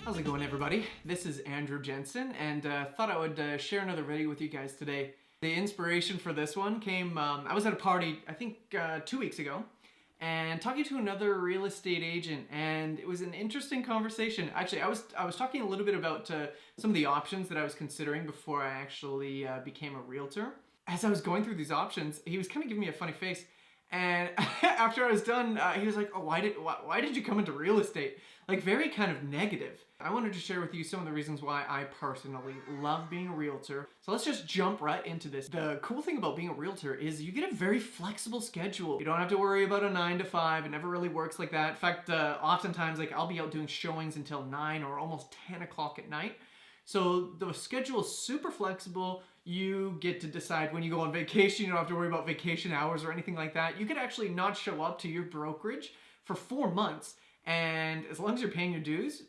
How's it going, everybody? This is Andrew Jensen, and thought I would share another video with you guys today. The inspiration for this one came, I was at a party, I think 2 weeks ago, and talking to another real estate agent, and it was an interesting conversation. Actually, I was talking a little bit about some of the options that I was considering before I actually became a realtor. As I was going through these options, he was kind of giving me a funny face. And after I was done, he was like, "Oh, why did you come into real estate?" Like, very kind of negative. I wanted to share with you some of the reasons why I personally love being a realtor. So let's just jump right into this. The cool thing about being a realtor is you get a very flexible schedule. You don't have to worry about a 9 to 5. It never really works like that. In fact, oftentimes, like, I'll be out doing showings until 9 or almost 10 o'clock at night. So the schedule is super flexible. You get to decide when you go on vacation. You don't have to worry about vacation hours or anything like that. You could actually not show up to your brokerage for 4 months, and as long as you're paying your dues,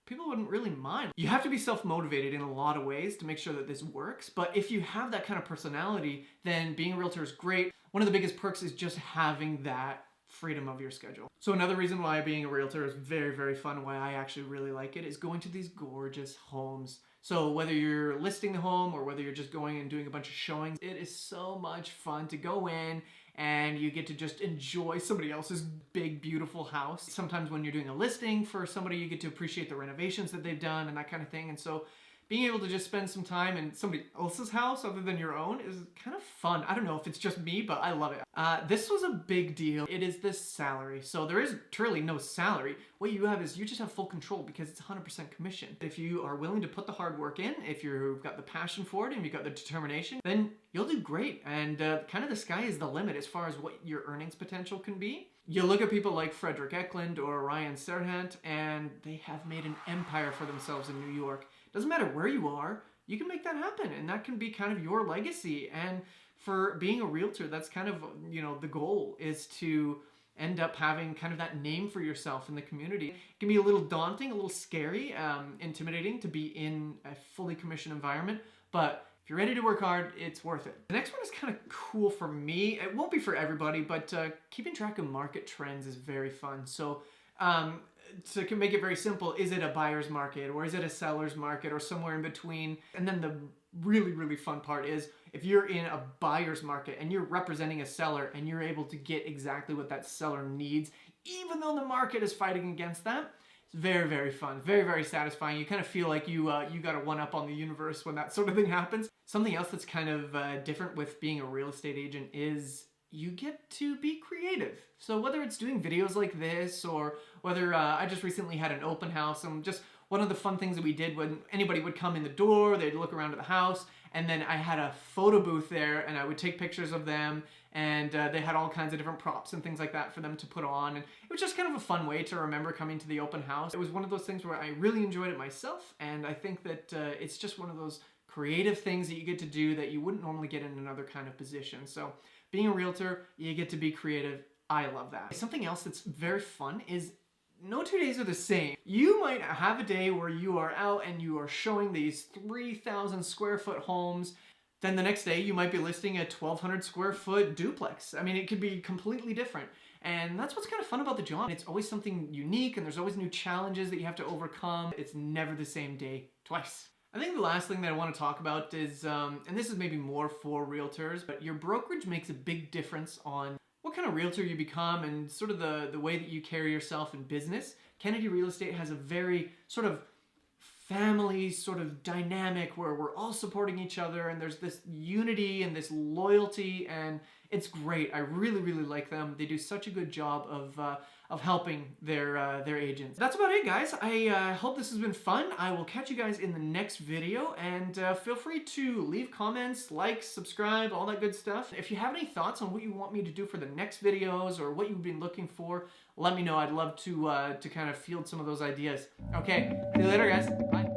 people wouldn't really mind. You have to be self-motivated in a lot of ways to make sure that this works, but if you have that kind of personality, then being a realtor is great. One of the biggest perks is just having that freedom of your schedule. So another reason why being a realtor is very, very fun, why I actually really like it, is going to these gorgeous homes. So whether you're listing the home or whether you're just going and doing a bunch of showings, it is so much fun to go in and you get to just enjoy somebody else's big, beautiful house. Sometimes when you're doing a listing for somebody, you get to appreciate the renovations that they've done and that kind of thing. And so being able to just spend some time in somebody else's house other than your own is kind of fun. I don't know if it's just me, but I love it. This was a big deal. It is this salary. So there is truly no salary. What you have is you just have full control because it's 100% commission. If you are willing to put the hard work in, if you've got the passion for it and you've got the determination, then you'll do great. And kind of the sky is the limit as far as what your earnings potential can be. You look at people like Frederick Eklund or Ryan Serhant, and they have made an empire for themselves in New York. Doesn't matter where you are, you can make that happen, and that can be kind of your legacy. And for being a realtor, that's kind of, you know, the goal is to end up having kind of that name for yourself in the community. It can be a little daunting, a little scary, intimidating to be in a fully commissioned environment, but if you're ready to work hard, it's worth it. The next one is kind of cool for me. It won't be for everybody, but keeping track of market trends is very fun. So to make it very simple, is it a buyer's market or is it a seller's market or somewhere in between? And then the really, really fun part is if you're in a buyer's market and you're representing a seller and you're able to get exactly what that seller needs, even though the market is fighting against that, it's very, very fun, very, very satisfying. You kind of feel like you got a one-up on the universe when that sort of thing happens. Something else that's kind of different with being a real estate agent is you get to be creative. So whether it's doing videos like this or whether I just recently had an open house, and just one of the fun things that we did when anybody would come in the door, they'd look around at the house, and then I had a photo booth there and I would take pictures of them, and they had all kinds of different props and things like that for them to put on, and it was just kind of a fun way to remember coming to the open house. It was one of those things where I really enjoyed it myself, and I think that it's just one of those creative things that you get to do that you wouldn't normally get in another kind of position. So being a realtor, you get to be creative. I love that. Something else that's very fun is no 2 days are the same. You might have a day where you are out and you are showing these 3,000 square foot homes. Then the next day you might be listing a 1,200 square foot duplex. I mean, it could be completely different. And that's what's kind of fun about the job. It's always something unique and there's always new challenges that you have to overcome. It's never the same day twice. I think the last thing that I want to talk about is, and this is maybe more for realtors, but your brokerage makes a big difference on what kind of realtor you become and sort of the way that you carry yourself in business. Kennedy Real Estate has a very sort of family sort of dynamic where we're all supporting each other and there's this unity and this loyalty, and it's great. I really, really like them. They do such a good job of helping their agents. That's about it, guys. I hope this has been fun. I will catch you guys in the next video, and feel free to leave comments, like, subscribe, all that good stuff. If you have any thoughts on what you want me to do for the next videos or what you've been looking for, let me know. I'd love to kind of field some of those ideas. Okay, see you later, guys. Bye.